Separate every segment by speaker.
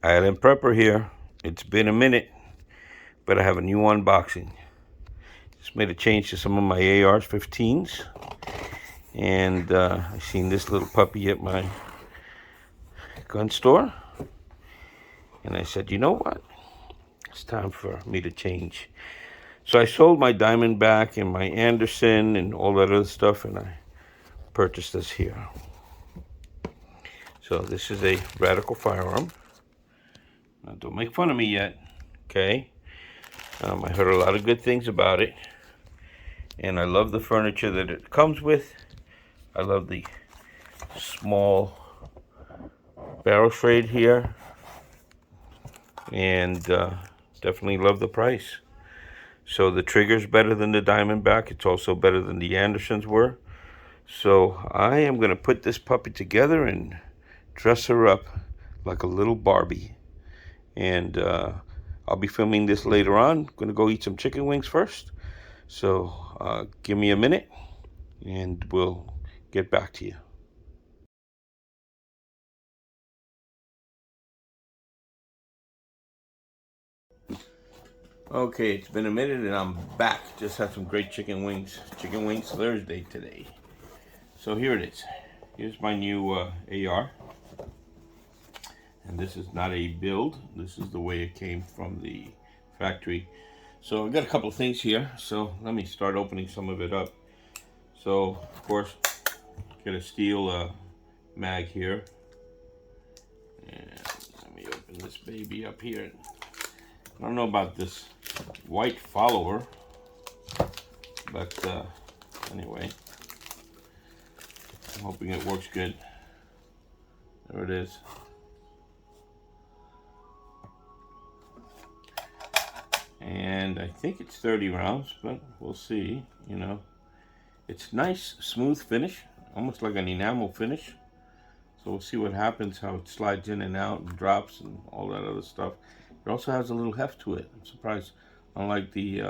Speaker 1: Island Prepper here. It's been a minute, but I have a new unboxing. Just made a change to some of my AR15s, and I seen this little puppy at my gun store, and I said, you know what? It's time for me to change. So I sold my Diamondback and my Anderson and all that other stuff, and I purchased this here. So this is a Radical firearm. Now, don't make fun of me yet, okay? I heard a lot of good things about it, and I love the furniture that it comes with. I love the small barrel shade here, and definitely love the price. So the trigger's better than the Diamondback. It's also better than the Andersons were. So I am going to put this puppy together and dress her up like a little Barbie. And I'll be filming this later on. Going to go eat some chicken wings first. So give me a minute and we'll get back to you. Okay, it's been a minute and I'm back. Just had some great chicken wings. Chicken Wings Thursday today. So here it is. Here's my new AR. And this is not a build. This is the way it came from the factory. So I've got a couple of things here. So let me start opening some of it up. So of course, get a steel mag here. And let me open this baby up here. I don't know about this white follower, but anyway, I'm hoping it works good. There it is. And I think it's 30 rounds, but we'll see. You know, it's nice, smooth finish, almost like an enamel finish. So we'll see what happens, how it slides in and out and drops and all that other stuff. It also has a little heft to it. I'm surprised, unlike the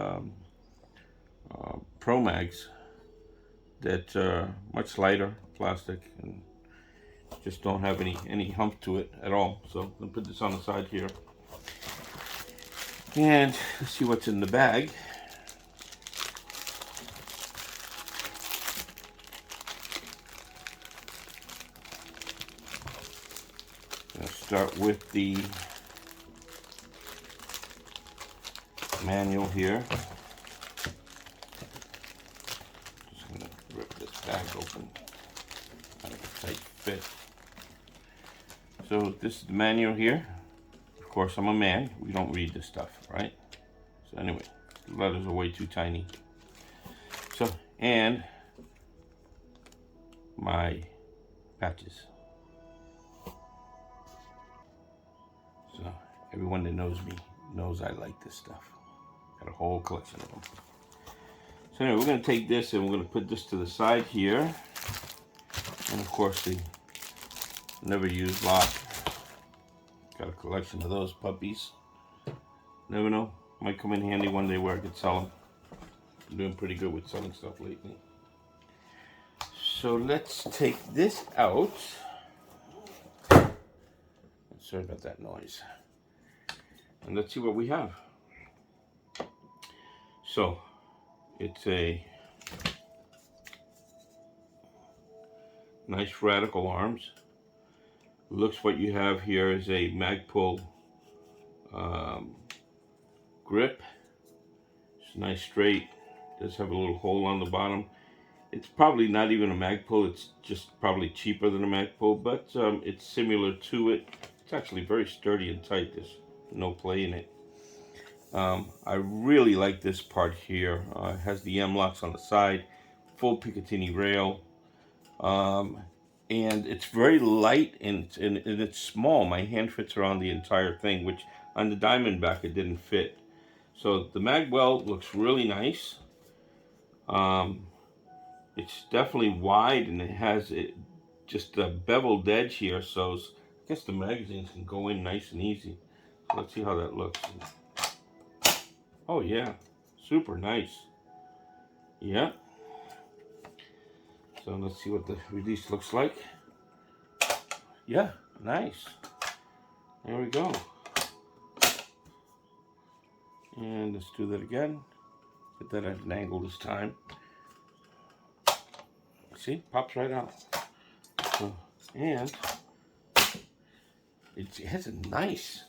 Speaker 1: Pro Mags, that are much lighter plastic and just don't have any hump to it at all. So I'm gonna put this on the side here. And let's see what's in the bag. I'll start with the manual here. Just gonna rip this bag open. Kind of a tight fit. So this is the manual here. Of course, I'm a man. We don't read this stuff, right? So anyway, the letters are way too tiny. So, and my patches. So everyone that knows me knows I like this stuff. Got a whole collection of them. So anyway, we're going to take this and we're going to put this to the side here. And of course the never used lock. Got a collection of those puppies. Never know, might come in handy one day where I could sell them. I'm doing pretty good with selling stuff lately. So let's take this out. Sorry about that noise. And let's see what we have. So it's a nice Radical arms. Looks what you have here is a Magpul grip. It's nice straight. Does have a little hole on the bottom. It's probably not even a Magpul. It's just probably cheaper than a Magpul, but it's similar to it. It's actually very sturdy and tight. There's no play in it. I really like this part here. It has the M-locks on the side, full Picatinny rail, and it's very light and it's small. My hand fits around the entire thing, which on the Diamondback it didn't fit. So the mag weld looks really nice. It's definitely wide and it has just a beveled edge here, so I guess the magazines can go in nice and easy. So let's see how that looks. Oh yeah, super nice. Yeah. So let's see what the release looks like. Yeah, nice. There we go. And let's do that again. Put that at an angle this time. See, pops right out. So, and it has a nice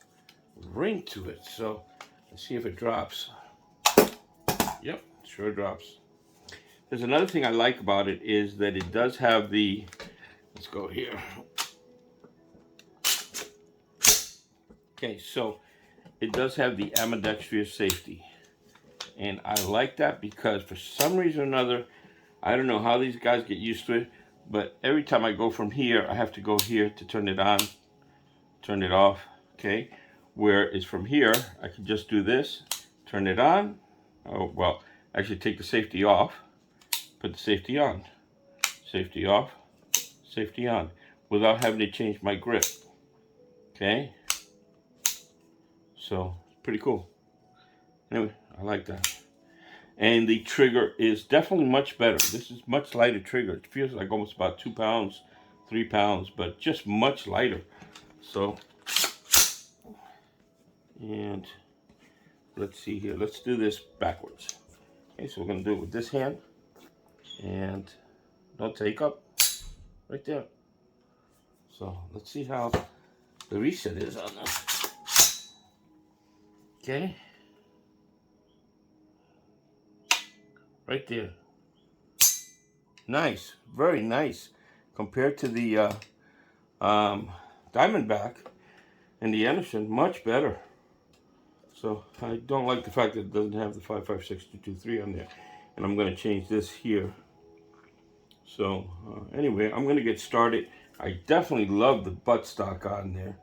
Speaker 1: ring to it. So let's see if it drops. Yep, sure drops. There's another thing I like about it is that it does have the, let's go here. Okay, so it does have the ambidextrous safety. And I like that because for some reason or another, I don't know how these guys get used to it, but every time I go from here, I have to go here to turn it on, turn it off, okay? Whereas from here, I can just do this, turn it on. Oh, well, actually take the safety off, put the safety on, safety off, safety on, without having to change my grip, okay? So, pretty cool. Anyway, I like that. And the trigger is definitely much better. This is much lighter trigger. It feels like almost about 2 pounds, 3 pounds, but just much lighter. So, and let's see here. Let's do this backwards. Okay, so we're going to do it with this hand. And don't take up. Right there. So, let's see how the reset is on this. Okay. Right there. Nice. Very nice. Compared to the Diamondback and the Anderson, much better. So I don't like the fact that it doesn't have the 5.56-223 on there. And I'm going to change this here. So anyway, I'm going to get started. I definitely love the buttstock on there.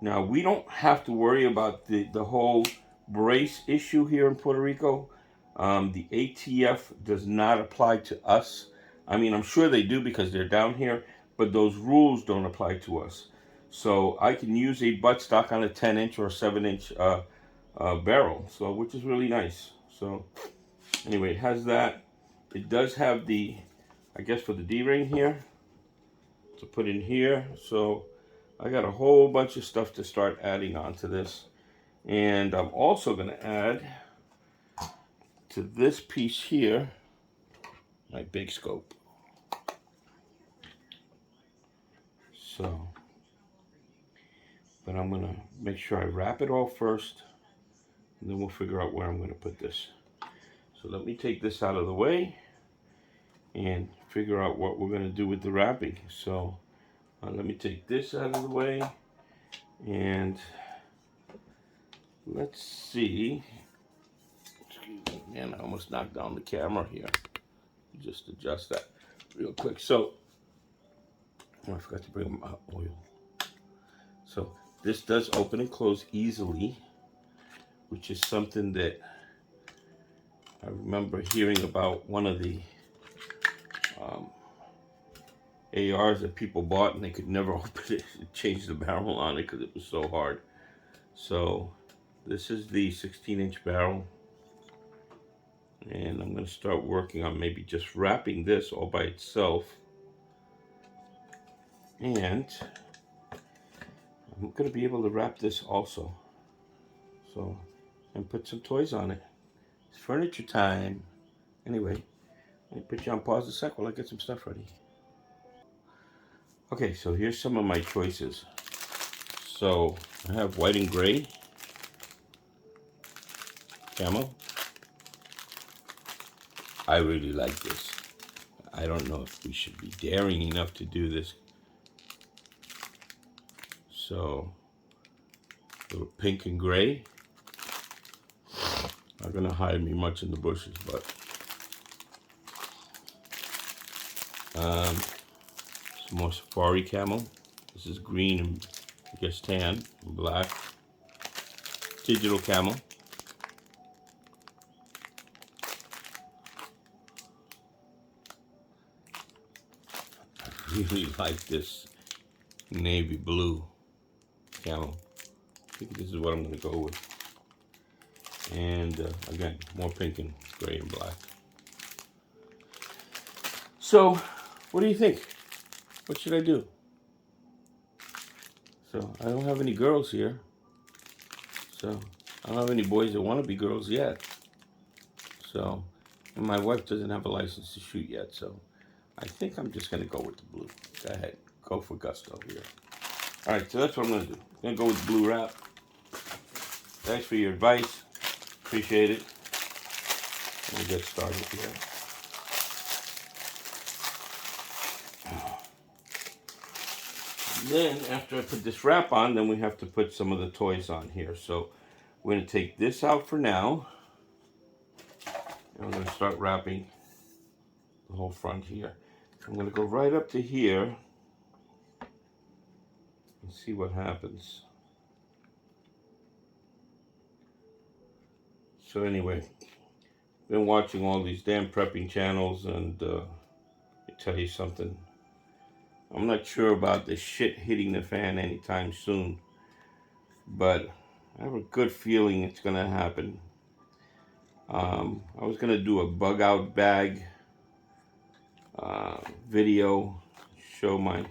Speaker 1: Now, we don't have to worry about the whole brace issue here in Puerto Rico. The ATF does not apply to us. I mean, I'm sure they do because they're down here, but those rules don't apply to us. So I can use a buttstock on a 10-inch or 7-inch barrel, so which is really nice. So anyway, it has that. It does have the, I guess, for the D-ring here to put in here. So I got a whole bunch of stuff to start adding onto this. And I'm also going to add to this piece here my big scope. So, but I'm going to make sure I wrap it all first, and then we'll figure out where I'm going to put this. So let me take this out of the way and figure out what we're going to do with the wrapping. So let me take this out of the way, and let's see. Excuse me, man, I almost knocked down the camera here. Just adjust that real quick. So, oh, I forgot to bring my oil. So this does open and close easily, which is something that I remember hearing about one of the ARs that people bought and they could never open it and change the barrel on it because it was so hard. So this is the 16-inch barrel, and I'm going to start working on maybe just wrapping this all by itself, and I'm going to be able to wrap this also, so, and put some toys on it. It's furniture time. Anyway, let me put you on pause a sec while I get some stuff ready. Okay, so here's some of my choices. So I have white and gray camo. I really like this. I don't know if we should be daring enough to do this. So a little pink and gray. Not gonna hide me much in the bushes, but some more safari camo. This is green and I guess tan and black. Digital camo. I really like this navy blue camo. I think this is what I'm gonna go with. And again, more pink and gray and black. So, what do you think? What should I do? So I don't have any girls here. So I don't have any boys that want to be girls yet. So, and my wife doesn't have a license to shoot yet. So I think I'm just going to go with the blue. Go ahead. Go for gusto here. All right, so that's what I'm going to do. I'm going to go with the blue wrap. Thanks for your advice. Appreciate it. We'll get started here. Then, after I put this wrap on, then we have to put some of the toys on here. So we're going to take this out for now. And we're going to start wrapping the whole front here. I'm going to go right up to here and see what happens. So anyway, been watching all these damn prepping channels, and let me tell you something. I'm not sure about this shit hitting the fan anytime soon, but I have a good feeling it's gonna happen. I was gonna do a bug out bag video, show my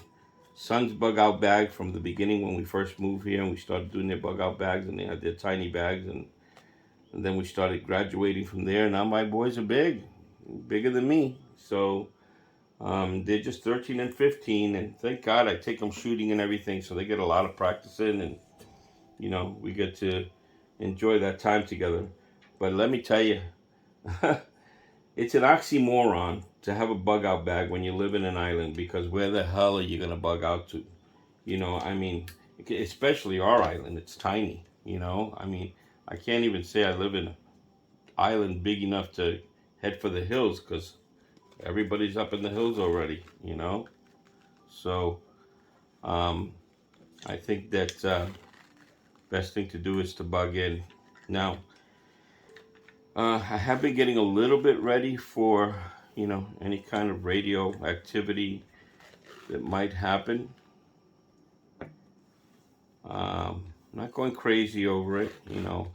Speaker 1: son's bug out bag from the beginning when we first moved here and we started doing their bug out bags, and they had their tiny bags, and then we started graduating from there. Now my boys are bigger than me. So they're just 13 and 15, and thank God I take them shooting and everything, so they get a lot of practice in, and you know, we get to enjoy that time together. But let me tell you, it's an oxymoron to have a bug out bag when you live in an island, because where the hell are you gonna bug out to? You know, I mean, especially our island, it's tiny, you know? I mean, I can't even say I live in an island big enough to head for the hills, because everybody's up in the hills already, you know? So, I think that best thing to do is to bug in. Now, I have been getting a little bit ready for, you know, any kind of radio activity that might happen. Not going crazy over it, you know.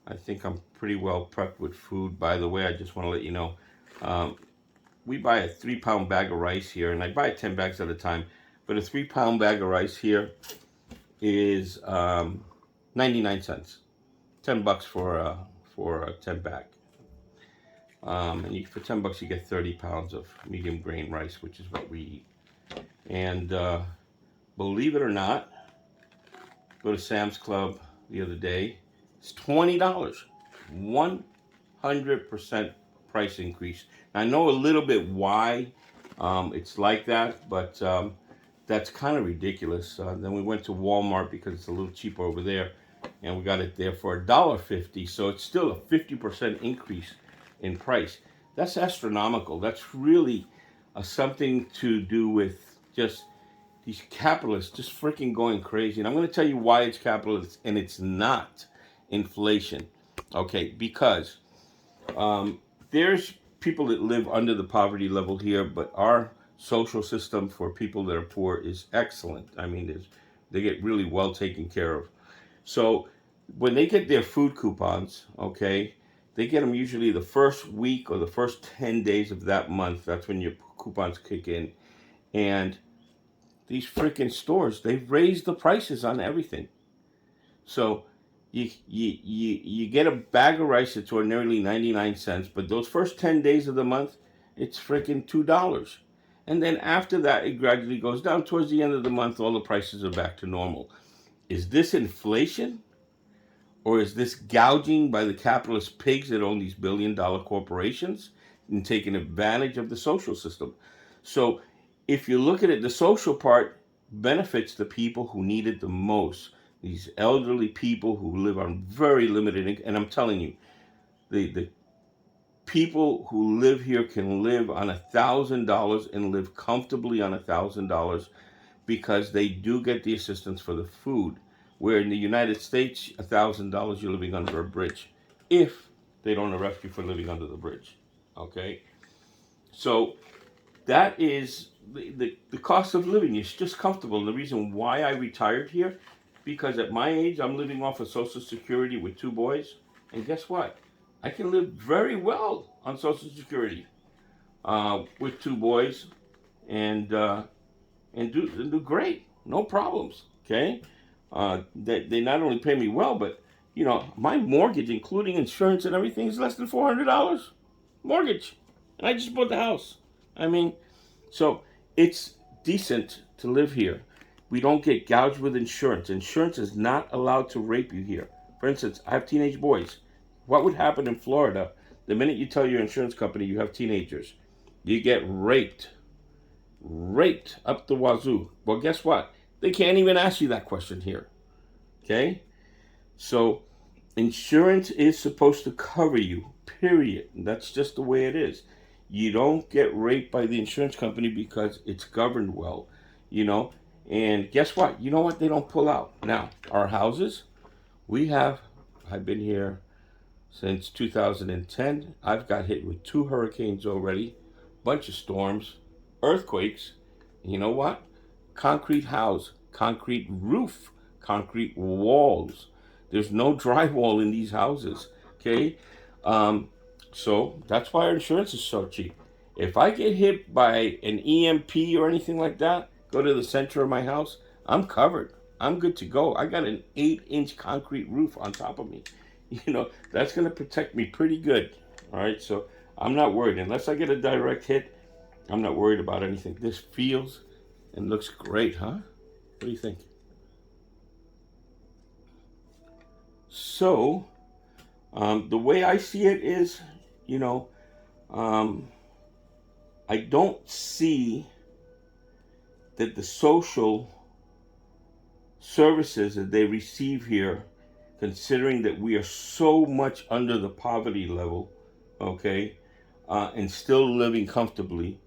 Speaker 1: I think I'm pretty well prepped with food. By the way, I just want to let you know, we buy a 3-pound bag of rice here, and I buy 10 bags at a time. But a 3-pound bag of rice here is 99 cents. $10 for a 10 bag. And for $10 you get 30 pounds of medium grain rice, which is what we eat. And believe it or not, go to Sam's Club the other day. It's $20. 100% price increase. I know a little bit why it's like that, but that's kind of ridiculous. Then we went to Walmart because it's a little cheaper over there, and we got it there for $1.50. So it's still a 50% increase in price. That's astronomical. That's really something to do with just these capitalists just freaking going crazy. And I'm going to tell you why it's capitalist and it's not inflation. Okay, because there's people that live under the poverty level here, but our social system for people that are poor is excellent. I mean, they get really well taken care of. So when they get their food coupons, okay, they get them usually the first week or the first 10 days of that month. That's when your coupons kick in. And these freaking stores, they've raised the prices on everything. So you get a bag of rice that's ordinarily 99 cents, but those first 10 days of the month, it's freaking $2. And then after that, it gradually goes down. Towards the end of the month, all the prices are back to normal. Is this inflation? Or is this gouging by the capitalist pigs that own these billion-dollar corporations and taking advantage of the social system? So if you look at it, the social part benefits the people who need it the most. These elderly people who live on very limited income. And I'm telling you, the people who live here can live on $1,000 and live comfortably on $1,000 because they do get the assistance for the food. Where in the United States, $1,000 you're living under a bridge, if they don't arrest you for living under the bridge. Okay, so that is the cost of living. It's just comfortable. And the reason why I retired here, because at my age, I'm living off of Social Security with 2 boys, and guess what? I can live very well on Social Security with 2 boys, and do great, no problems. Okay. They not only pay me well, but you know, my mortgage, including insurance and everything, is less than $400 mortgage, and I just bought the house. I mean, so it's decent to live here. We don't get gouged with insurance. Insurance is not allowed to rape you here. For instance, I have teenage boys. What would happen in Florida the minute you tell your insurance company you have teenagers? You get raped. Raped up the wazoo. Well, guess what? They can't even ask you that question here. Okay? So, insurance is supposed to cover you, period. That's just the way it is. You don't get raped by the insurance company because it's governed well, you know. And guess what? You know what? They don't pull out. Now, our houses, I've been here since 2010. I've got hit with 2 hurricanes already, bunch of storms, earthquakes. You know what? Concrete house, concrete roof, concrete walls. There's no drywall in these houses. Okay, um, so that's why our insurance is so cheap. If I get hit by an EMP or anything like that, go to the center of my house, I'm covered. I'm good to go. I got an 8-inch concrete roof on top of me. You know, that's going to protect me pretty good. All right, so I'm not worried. Unless I get a direct hit, I'm not worried about anything. This feels and looks great, huh? What do you think? So, the way I see it is, you know, um, I don't see that the social services that they receive here, considering that we are so much under the poverty level, okay, and still living comfortably,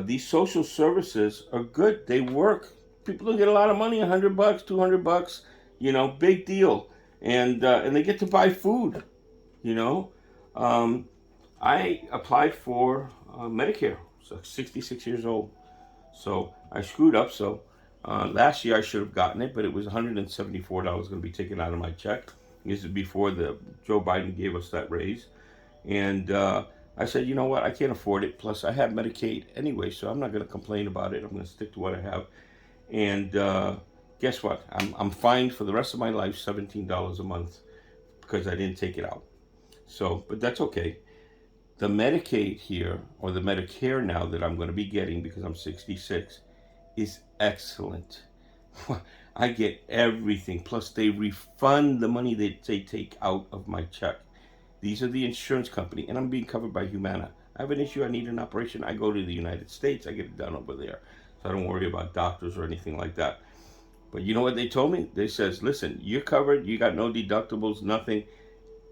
Speaker 1: these social services are good. They work. People don't get a lot of money, $100, $200, you know, big deal, and they get to buy food, you know. Um, I applied for Medicare, so 66 years old. So I screwed up. So last year I should have gotten it, but it was $174 going to be taken out of my check. This is before the Joe Biden gave us that raise, and I said, you know what, I can't afford it. Plus, I have Medicaid anyway, so I'm not going to complain about it. I'm going to stick to what I have. And guess what? I'm fined for the rest of my life $17 a month because I didn't take it out. So, but that's okay. The Medicaid here, or the Medicare now that I'm going to be getting because I'm 66, is excellent. I get everything. Plus, they refund the money that they take out of my check. These are the insurance company, and I'm being covered by Humana. I have an issue, I need an operation, I go to the United States, I get it done over there. So I don't worry about doctors or anything like that. But you know what they told me? They says, listen, you're covered, you got no deductibles, nothing,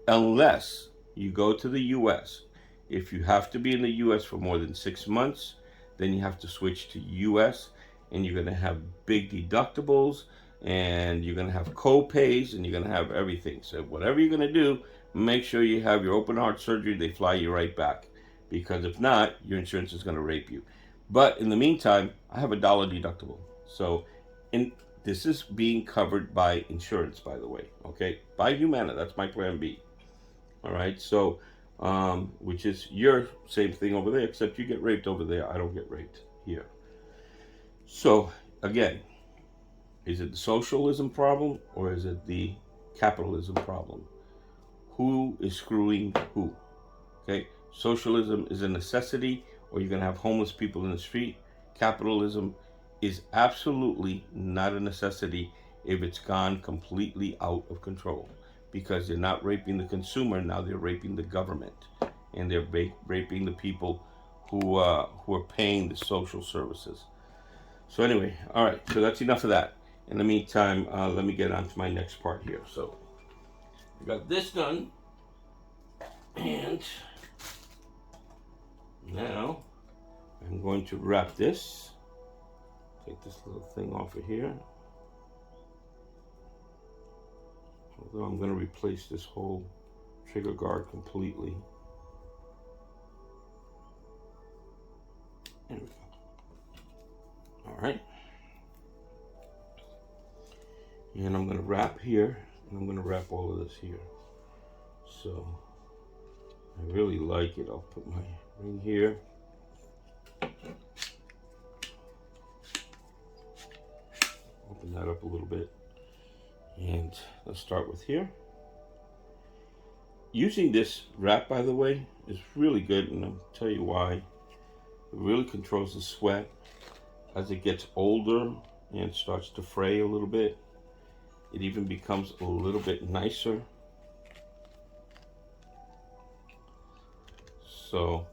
Speaker 1: unless you go to the U.S. If you have to be in the U.S. for more than 6 months, then you have to switch to U.S. and you're going to have big deductibles and you're going to have co-pays and you're going to have everything. So whatever you're going to do, make sure you have your open heart surgery. They fly you right back, because if not, your insurance is going to rape you. But in the meantime, I have $1 deductible. So this is being covered by insurance, by the way, okay? By Humana, that's my plan B. All right, so which is your same thing over there, except you get raped over there. I don't get raped here. So again, is it the socialism problem or is it the capitalism problem? Who is screwing who? Okay, socialism is a necessity, or you're going to have homeless people in the street. Capitalism is absolutely not a necessity if it's gone completely out of control, because they're not raping the consumer, now they're raping the government, and they're raping the people who are paying the social services. So anyway, all right, so that's enough of that. In the meantime, let me get on to my next part here. So I got this done, and now I'm going to wrap this. Take this little thing off of here. Although I'm going to replace this whole trigger guard completely. There we go. All right. And I'm going to wrap here, and I'm going to wrap all of this here. So I really like it. I'll put my ring here. Open that up a little bit. And let's start with here. Using this wrap, by the way, is really good, and I'll tell you why. It really controls the sweat. As it gets older and starts to fray a little bit, it even becomes a little bit nicer. So,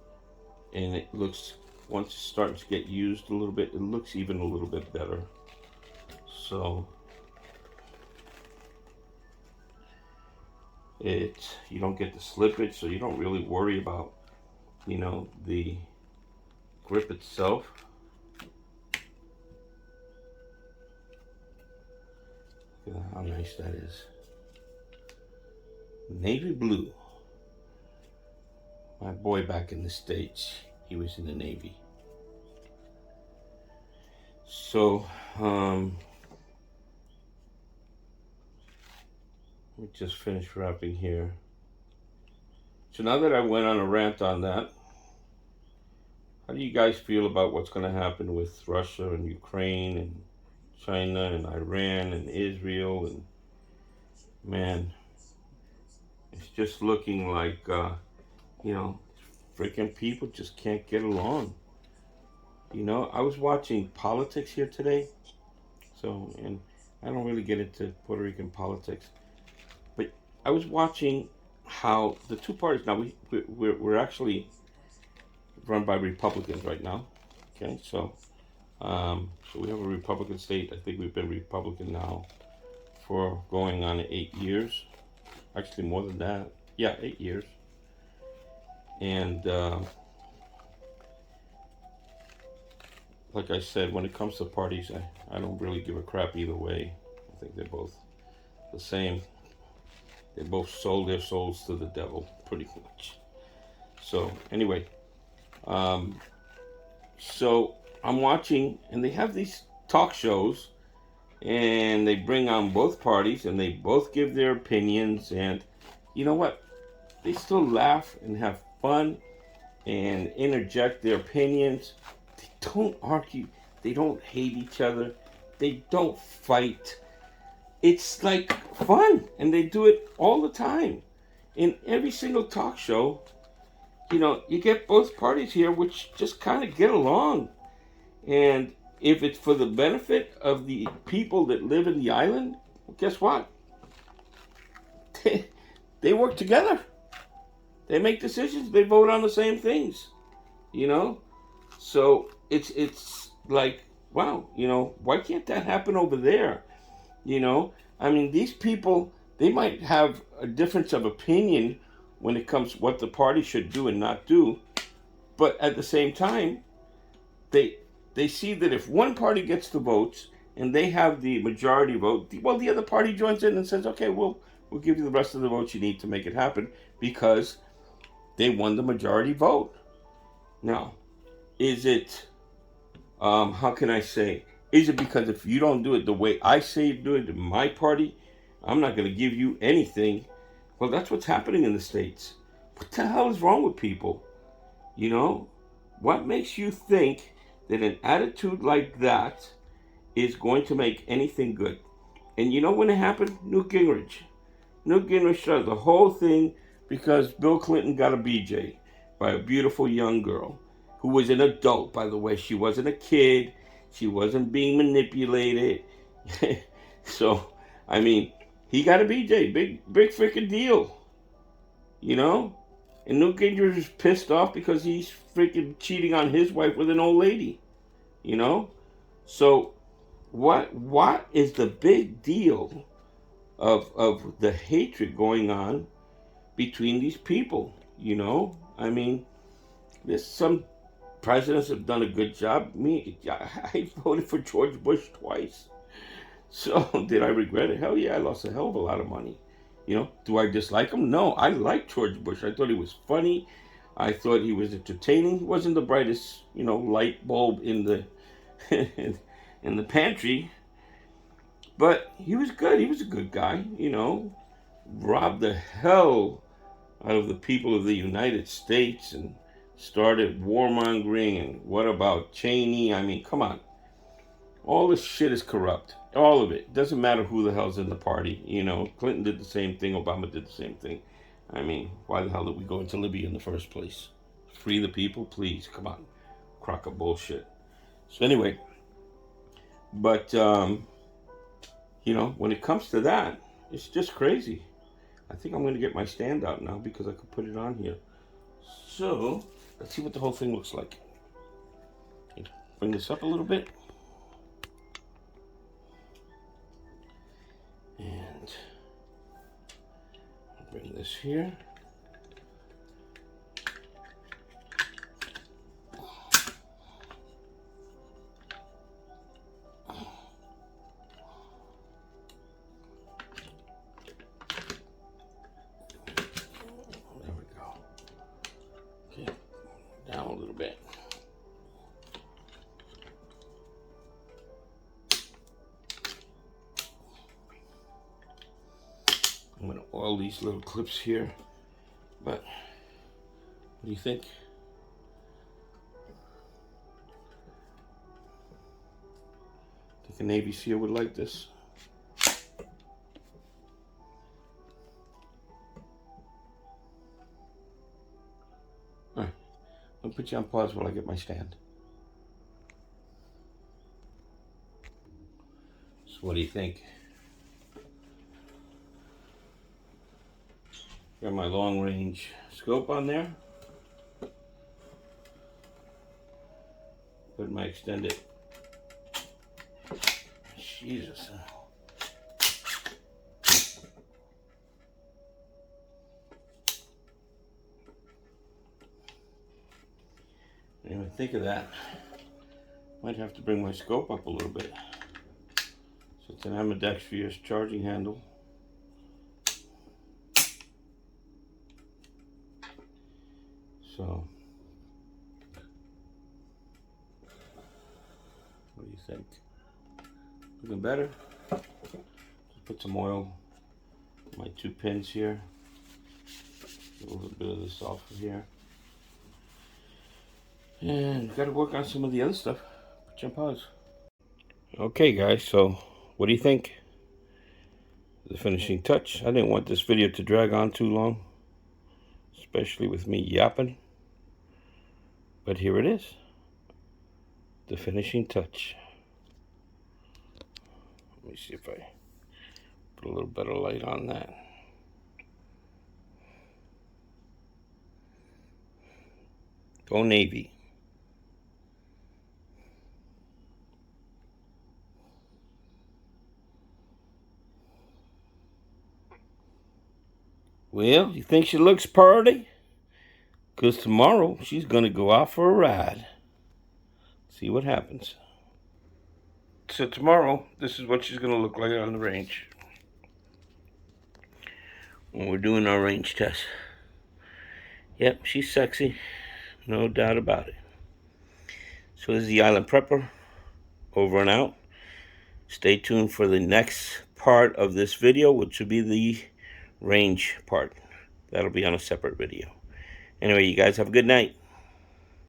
Speaker 1: and it looks, once it's starting to get used a little bit, it looks even a little bit better. So, you don't get the slippage, so you don't really worry about, you know, the grip itself. Look at how nice that is. Navy blue. My boy back in the States, he was in the Navy. So, we just finished wrapping here. So now that I went on a rant on that, how do you guys feel about what's going to happen with Russia and Ukraine and China and Iran and Israel? And man, it's just looking like, you know, freaking people just can't get along. You know, I was watching politics here today. So, and I don't really get into Puerto Rican politics, but I was watching how the two parties, now we're actually run by Republicans right now. Okay, so we have a Republican state. I think we've been Republican now for going on 8 years. Actually, more than that. Yeah, 8 years. And like I said, when it comes to parties, I don't really give a crap either way. I think they're both the same. They both sold their souls to the devil, pretty much. So anyway, so I'm watching, and they have these talk shows, and they bring on both parties, and they both give their opinions, and you know what? They still laugh and have fun and interject their opinions. They don't argue. They don't hate each other. They don't fight. It's like fun, and they do it all the time. In every single talk show, you know, you get both parties here which just kind of get along. And if it's for the benefit of the people that live in the island, well, guess what? They work together. They make decisions. They vote on the same things, you know? So it's like, wow, you know, why can't that happen over there? You know, I mean, these people, they might have a difference of opinion when it comes to what the party should do and not do. But at the same time, they see that if one party gets the votes and they have the majority vote, well, the other party joins in and says, okay, we'll give you the rest of the votes you need to make it happen because they won the majority vote. Now, is it, how can I say, is it because if you don't do it the way I say you do it in my party, I'm not going to give you anything? Well, that's what's happening in the States. What the hell is wrong with people? You know, what makes you think that an attitude like that is going to make anything good? And you know when it happened? Newt Gingrich. Newt Gingrich started the whole thing because Bill Clinton got a BJ by a beautiful young girl who was an adult, by the way. She wasn't a kid. She wasn't being manipulated. So, I mean, he got a BJ. Big freaking deal. You know? And Newt Gingrich is pissed off because he's freaking cheating on his wife with an old lady. You know? So, what is the big deal of the hatred going on between these people? You know? I mean, there's some presidents have done a good job. I voted for George Bush twice. So, did I regret it? Hell yeah, I lost a hell of a lot of money. You know, do I dislike him? No, I liked George Bush. I thought he was funny. I thought he was entertaining. He wasn't the brightest, you know, light bulb in the in the pantry. But he was good. He was a good guy, you know. Robbed the hell out of the people of the United States and started warmongering. And what about Cheney? I mean, come on. All this shit is corrupt. All of it. Doesn't matter who the hell's in the party. You know, Clinton did the same thing. Obama did the same thing. I mean, why the hell did we go into Libya in the first place? Free the people? Please, come on. Crock of bullshit. So anyway, but, you know, when it comes to that, it's just crazy. I think I'm going to get my stand out now because I could put it on here. So, let's see what the whole thing looks like. Bring this up a little bit. And bring this here. There we go. Okay, down a little bit. I'm going to oil these little clips here, but what do you think? Think a Navy SEAL would like this? All right, I'll put you on pause while I get my stand. So what do you think? Got my long range scope on there. Put my extended. Jesus. Didn't even think of that. Might have to bring my scope up a little bit. So it's an ambidextrous charging handle. So, what do you think? Looking better? Just put some oil on my 2 pins here. Get a little bit of this off of here. And got to work on some of the other stuff. Put you on pause. Okay, guys, so what do you think? The finishing touch. I didn't want this video to drag on too long, especially with me yapping. But here it is. The finishing touch. Let me see if I put a little better light on that. Go Navy. Well, you think she looks pretty? Because tomorrow she's going to go out for a ride. See what happens. So tomorrow, this is what she's going to look like on the range. When we're doing our range test. Yep, she's sexy. No doubt about it. So this is the Island Prepper. Over and out. Stay tuned for the next part of this video, which will be the range part. That'll be on a separate video. Anyway, you guys have a good night.